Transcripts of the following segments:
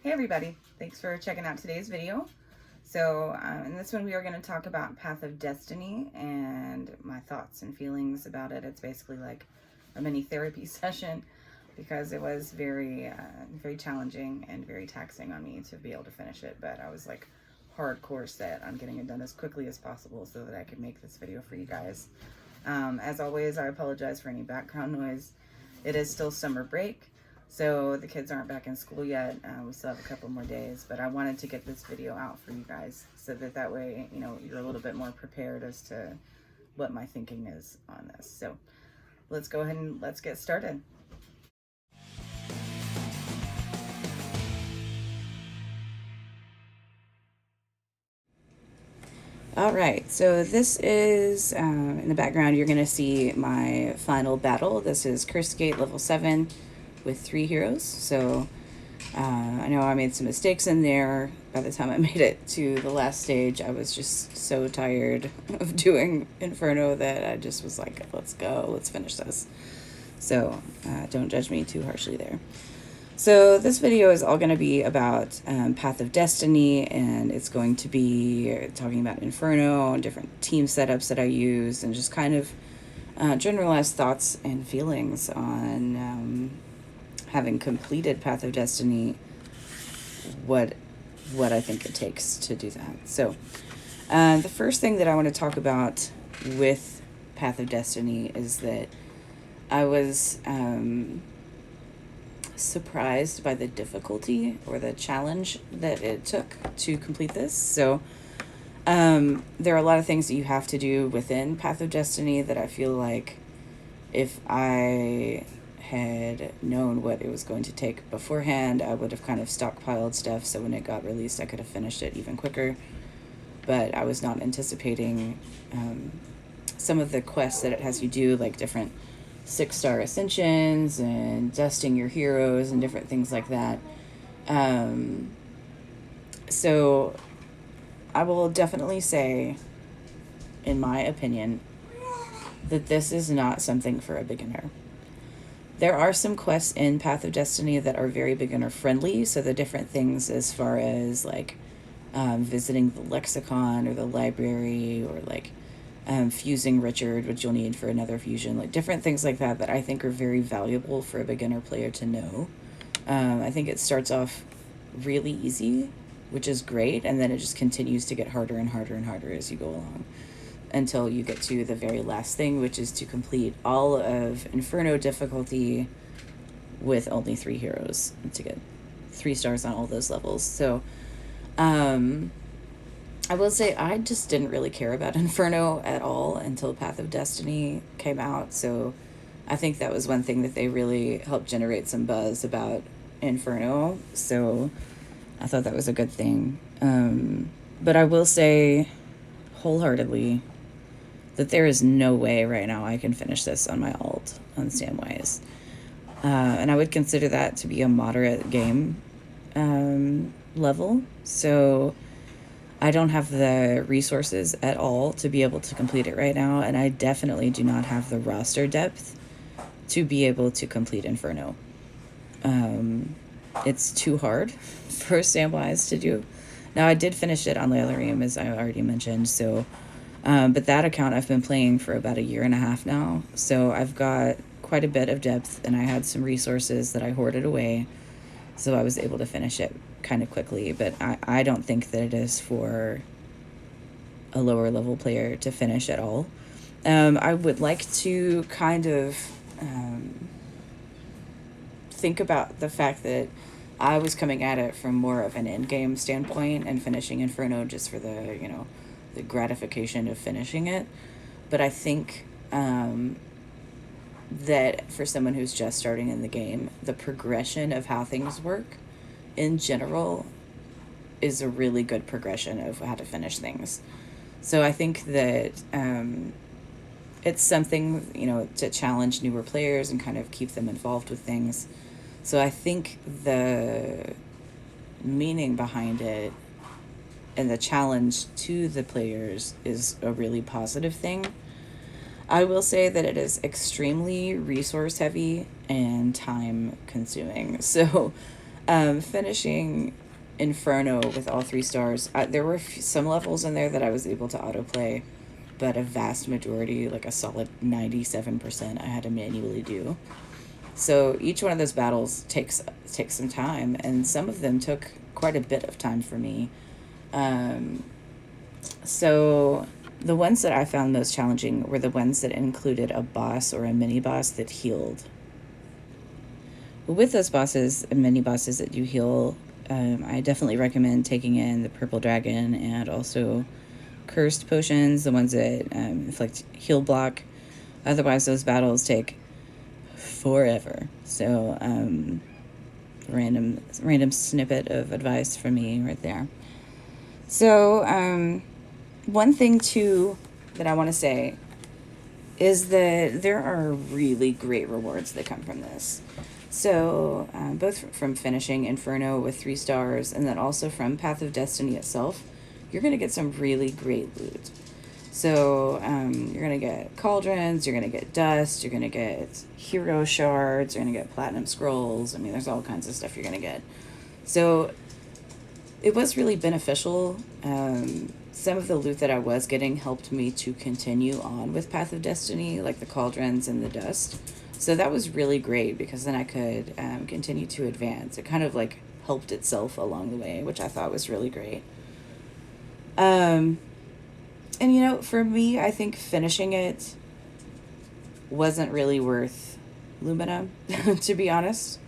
Hey everybody, thanks for checking out today's video. So in this one we are going to talk about Path of Destiny and my thoughts and feelings about it. It's basically like a mini therapy session because it was very challenging and very taxing on me to be able to finish it, but I was like hardcore set on getting it done as quickly as possible so that I could make this video for you guys. As always, I apologize for any background noise. It is still summer break, so the kids aren't back in school yet. We still have a couple more days, but I wanted to get this video out for you guys so that way, you know, you're a little bit more prepared as to what my thinking is on this. So let's go ahead and let's get started. All right, so this is, in the background, you're going to see my final battle. This is Cursed Gate level 7 with 3 heroes. So I know I made some mistakes in there. By the time I made it to the last stage, I was just so tired of doing Inferno that I just was like, let's go, let's finish this. So don't judge me too harshly there. So this video is all going to be about Path of Destiny, and it's going to be talking about Inferno and different team setups that I use, and just kind of generalized thoughts and feelings on having completed Path of Destiny, what I think it takes to do that. So the first thing that I want to talk about with Path of Destiny is that I was surprised by the difficulty or the challenge that it took to complete this. So there are a lot of things that you have to do within Path of Destiny that I feel like if I had known what it was going to take beforehand, I would have kind of stockpiled stuff so when it got released I could have finished it even quicker. But I was not anticipating some of the quests that it has you do, like different 6-star ascensions and dusting your heroes and different things like that. So I will definitely say, in my opinion, that this is not something for a beginner. There are some quests in Path of Destiny that are very beginner friendly. So the different things as far as like visiting the lexicon or the library, or like fusing Richard, which you'll need for another fusion, like different things like that I think are very valuable for a beginner player to know. I think it starts off really easy, which is great, and then it just continues to get harder and harder and harder as you go along until you get to the very last thing, which is to complete all of Inferno difficulty with only 3 heroes to get 3 stars on all those levels. So I will say I just didn't really care about Inferno at all until Path of Destiny came out. So I think that was one thing that they really helped generate some buzz about Inferno. So I thought that was a good thing. But I will say wholeheartedly that there is no way right now I can finish this on my alt on Samwise. And I would consider that to be a moderate game level. So I don't have the resources at all to be able to complete it right now, and I definitely do not have the roster depth to be able to complete Inferno. It's too hard for Samwise to do. Now, I did finish it on Lalarium, as I already mentioned, so but that account I've been playing for about 1.5 years now, so I've got quite a bit of depth, and I had some resources that I hoarded away, so I was able to finish it kind of quickly. But I don't think that it is for a lower level player to finish at all. I would like to kind of think about the fact that I was coming at it from more of an in-game standpoint and finishing Inferno just for the, you know, the gratification of finishing it. But I think that for someone who's just starting in the game, the progression of how things work in general is a really good progression of how to finish things. So I think that it's something, you know, to challenge newer players and kind of keep them involved with things. So I think the meaning behind it and the challenge to the players is a really positive thing. I will say that it is extremely resource heavy and time consuming. So Finishing Inferno with all 3 stars, there were some levels in there that I was able to autoplay, but a vast majority, like a solid 97%, I had to manually do. So each one of those battles takes some time, and some of them took quite a bit of time for me. Um, so the ones that I found most challenging were the ones that included a boss or a mini boss that healed. With those bosses and mini bosses that you heal, I definitely recommend taking in the purple dragon and also cursed potions, the ones that inflict heal block. Otherwise, those battles take forever. So, random snippet of advice from me right there. So, one thing too that I want to say is that there are really great rewards that come from this. So, both from finishing Inferno with 3 stars and then also from Path of Destiny itself, you're going to get some really great loot. So, you're going to get cauldrons, you're going to get dust, you're going to get hero shards, you're going to get platinum scrolls. I mean, there's all kinds of stuff you're going to get. So, it was really beneficial. Some of the loot that I was getting helped me to continue on with Path of Destiny, like the cauldrons and the dust. So that was really great because then I could continue to advance. It kind of like helped itself along the way, which I thought was really great. And for me, I think finishing it wasn't really worth Lumina, to be honest.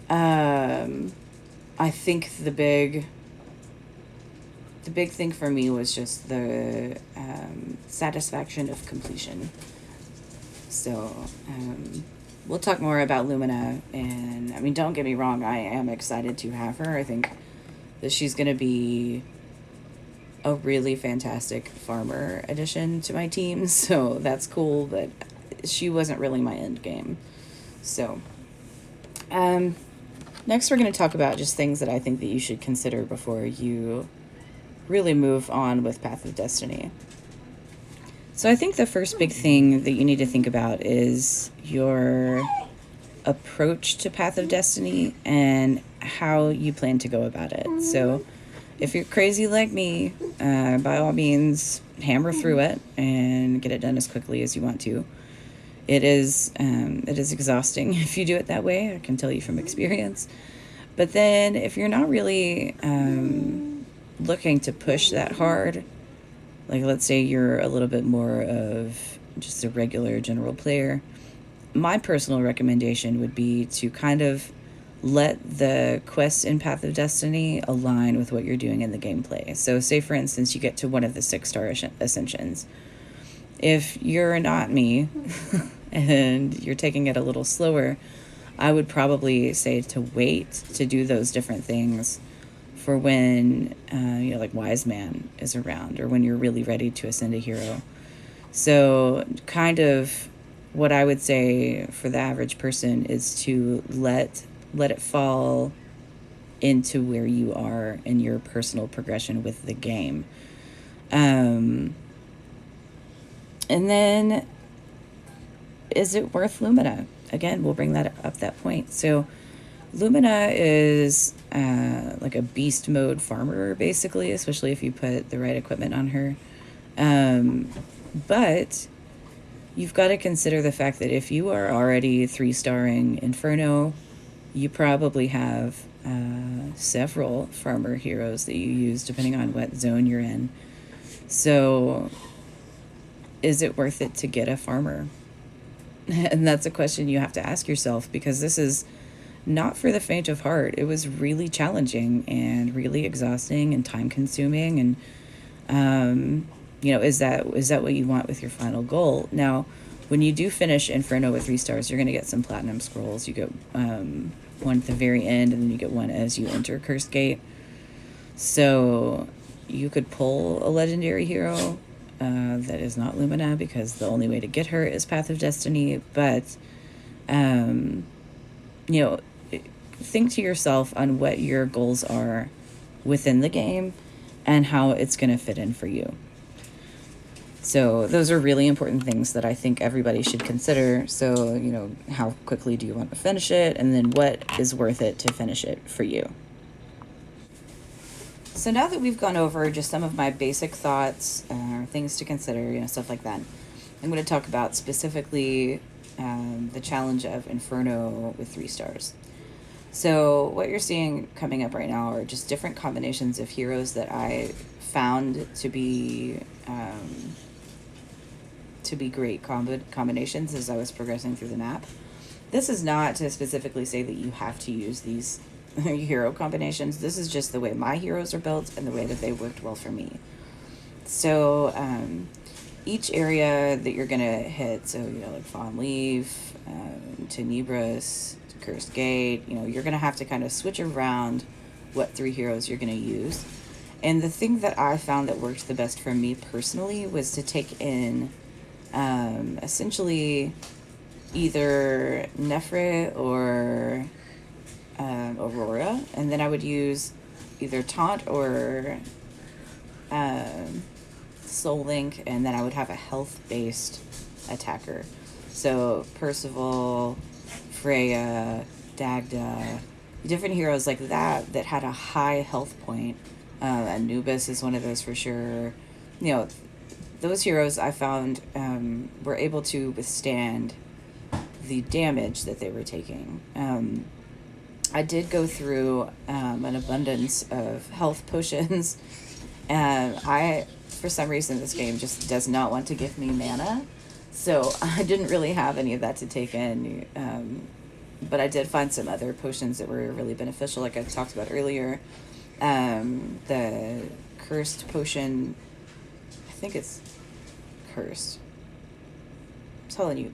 I think the big thing for me was just the satisfaction of completion. So, we'll talk more about Lumina, and I mean, don't get me wrong, I am excited to have her. I think that she's going to be a really fantastic farmer addition to my team, so that's cool, but she wasn't really my end game. So, next we're going to talk about just things that I think that you should consider before you really move on with Path of Destiny. So I think the first big thing that you need to think about is your approach to Path of Destiny and how you plan to go about it. So if you're crazy like me, by all means, hammer through it and get it done as quickly as you want to. It is exhausting if you do it that way, I can tell you from experience. But then if you're not really looking to push that hard, like let's say you're a little bit more of just a regular general player, my personal recommendation would be to kind of let the quests in Path of Destiny align with what you're doing in the gameplay. So say for instance you get to one of the 6-star ascensions. If you're not me and you're taking it a little slower, I would probably say to wait to do those different things for when, like Wise Man is around or when you're really ready to ascend a hero. So kind of what I would say for the average person is to let it fall into where you are in your personal progression with the game. And then, is it worth Lumina? Again, we'll bring that up that point. So Lumina is like a beast mode farmer, basically, especially if you put the right equipment on her. But you've got to consider the fact that if you are already 3-starring Inferno, you probably have several farmer heroes that you use depending on what zone you're in. So is it worth it to get a farmer? And that's a question you have to ask yourself, because this is not for the faint of heart. It was really challenging and really exhausting and time consuming. And, is that what you want with your final goal? Now, when you do finish Inferno with 3 stars, you're going to get some platinum scrolls. You get one at the very end, and then you get one as you enter Cursed Gate. So you could pull a legendary hero that is not Lumina, because the only way to get her is Path of Destiny. But, think to yourself on what your goals are within the game and how it's going to fit in for you. So those are really important things that I think everybody should consider. So, how quickly do you want to finish it? And then what is worth it to finish it for you? So now that we've gone over just some of my basic thoughts, things to consider, stuff like that, I'm going to talk about specifically the challenge of Inferno with 3 stars. So what you're seeing coming up right now are just different combinations of heroes that I found to be great combinations as I was progressing through the map. This is not to specifically say that you have to use these hero combinations. This is just the way my heroes are built and the way that they worked well for me. So each area that you're gonna hit, so like Fawn Leaf, Tenebris, Cursed Gate, you're gonna have to kind of switch around what 3 heroes you're gonna use. And the thing that I found that worked the best for me personally was to take in essentially either Nefre or Aurora, and then I would use either Taunt or Soul Link, and then I would have a health-based attacker. So Percival, Freya, Dagda, different heroes like that had a high health point. Anubis is one of those for sure. Those heroes I found were able to withstand the damage that they were taking. I did go through an abundance of health potions. I, for some reason, this game just does not want to give me mana. So I didn't really have any of that to take in. But I did find some other potions that were really beneficial, like I talked about earlier. The cursed potion, I think it's cursed. I'm telling you,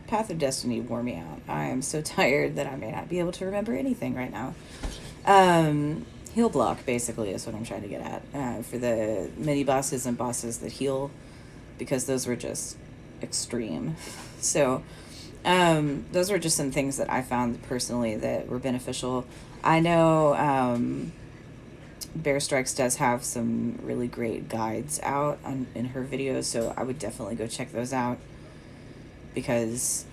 Path of Destiny wore me out. I am so tired that I may not be able to remember anything right now. Heal block, basically, is what I'm trying to get at. For the mini bosses and bosses that heal, because those were just extreme. So, those were just some things that I found personally that were beneficial. I know Bear Strikes does have some really great guides out in her videos, so I would definitely go check those out. Because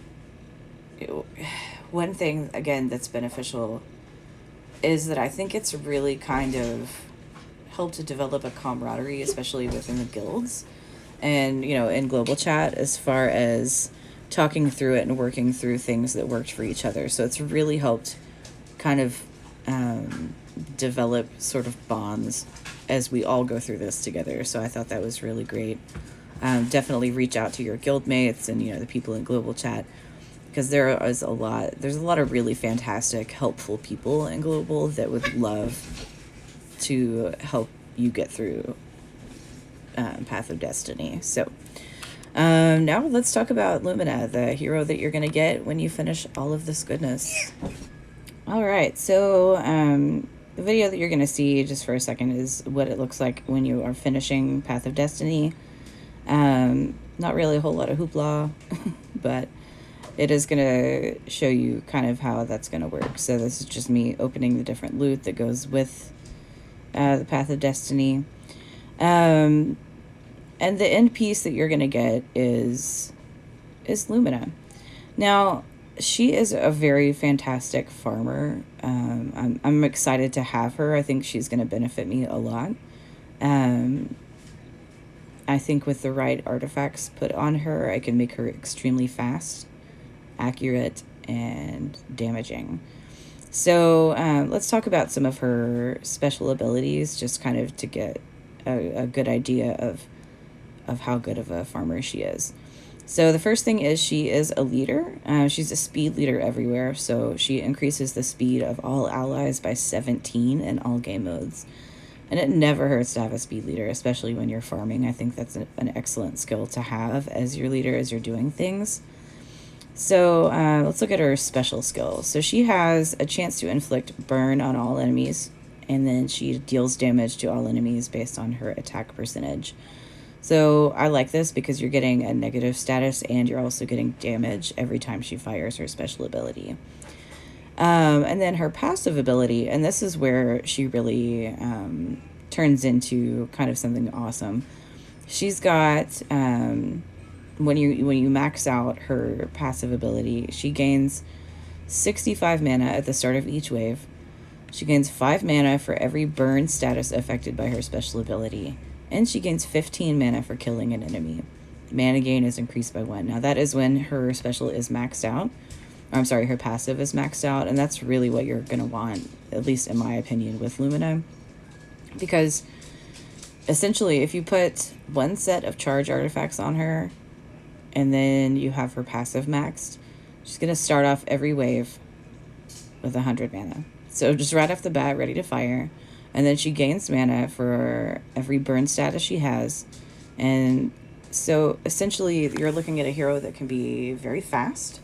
one thing, again, that's beneficial is that I think it's really kind of helped to develop a camaraderie, especially within the guilds and, in global chat, as far as talking through it and working through things that worked for each other. So it's really helped kind of develop sort of bonds as we all go through this together. So I thought that was really great. Definitely reach out to your guildmates and the people in global chat, because there's a lot of really fantastic, helpful people in global that would love to help you get through Path of Destiny. So now let's talk about Lumina, the hero that you're gonna get when you finish all of this goodness. All right, so the video that you're gonna see just for a second is what it looks like when you are finishing Path of Destiny. Not really a whole lot of hoopla, but it is going to show you kind of how that's going to work. So this is just me opening the different loot that goes with the Path of Destiny. And the end piece that you're going to get is Lumina. Now, she is a very fantastic farmer. I'm excited to have her. I think she's going to benefit me a lot. I think with the right artifacts put on her, I can make her extremely fast, accurate, and damaging. So let's talk about some of her special abilities, just kind of to get a good idea of how good of a farmer she is. So the first thing is she is a leader. She's a speed leader everywhere, so she increases the speed of all allies by 17 in all game modes. And it never hurts to have a speed leader, especially when you're farming. I think that's an excellent skill to have as your leader, as you're doing things. So let's look at her special skills. So she has a chance to inflict burn on all enemies, and then she deals damage to all enemies based on her attack percentage. So I like this because you're getting a negative status and you're also getting damage every time she fires her special ability. And then her passive ability, and this is where she really turns into kind of something awesome. she's got when you max out her passive ability, she gains 65 mana at the start of each wave. She gains 5 mana for every burn status affected by her special ability, and she gains 15 mana for killing an enemy. Mana gain is increased by 1. Now that is when her special is maxed out. I'm sorry, her passive is maxed out, and that's really what you're going to want, at least in my opinion, with Lumina. Because essentially, if you put one set of charge artifacts on her, and then you have her passive maxed, she's going to start off every wave with 100 mana. So just right off the bat, ready to fire. And then she gains mana for every burn status she has. And so essentially, you're looking at a hero that can be very fast.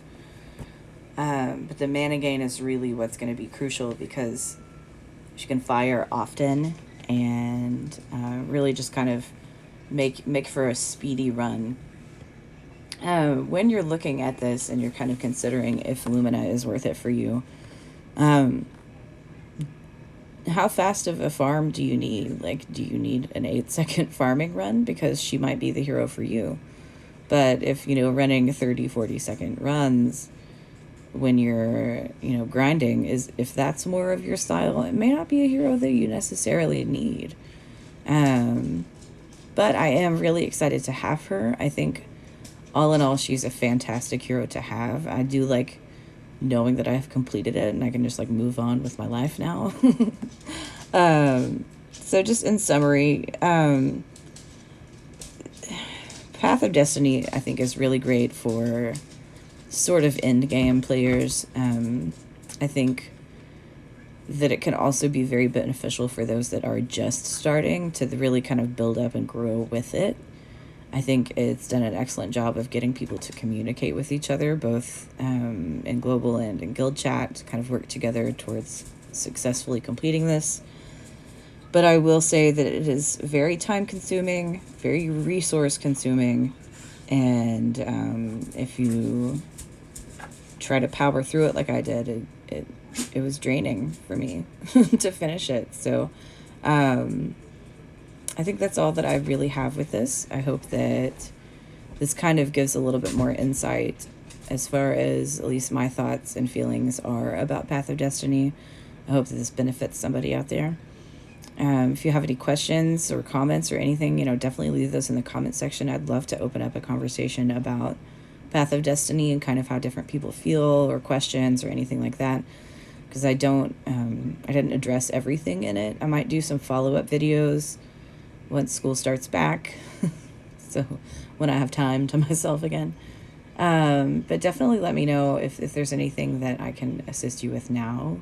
But the mana gain is really what's going to be crucial, because she can fire often and really just kind of make for a speedy run. When you're looking at this and you're kind of considering if Lumina is worth it for you, how fast of a farm do you need? Like, do you need an 8-second farming run? Because she might be the hero for you. But if, running 30, 40-second runs when you're, grinding, if that's more of your style, it may not be a hero that you necessarily need. But I am really excited to have her. I think all in all, she's a fantastic hero to have. I do like knowing that I've completed it and I can just move on with my life now. So just in summary, Path of Destiny, I think, is really great for sort of end game players. I think that it can also be very beneficial for those that are just starting to really kind of build up and grow with it. I think it's done an excellent job of getting people to communicate with each other, both in global and in guild chat, to kind of work together towards successfully completing this. But I will say that it is very time consuming, very resource consuming, and if you try to power through it like I did, it was draining for me to finish it. So I think that's all that I really have with this. I hope that this kind of gives a little bit more insight as far as at least my thoughts and feelings are about Path of Destiny. I hope that this benefits somebody out there. If you have any questions or comments or anything, definitely leave those in the comment section. I'd love to open up a conversation about Path of Destiny and kind of how different people feel, or questions or anything like that. Because I didn't address everything in it. I might do some follow-up videos once school starts back. So when I have time to myself again. But definitely let me know if there's anything that I can assist you with now.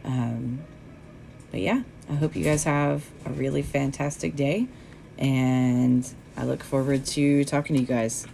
But yeah, I hope you guys have a really fantastic day, and I look forward to talking to you guys.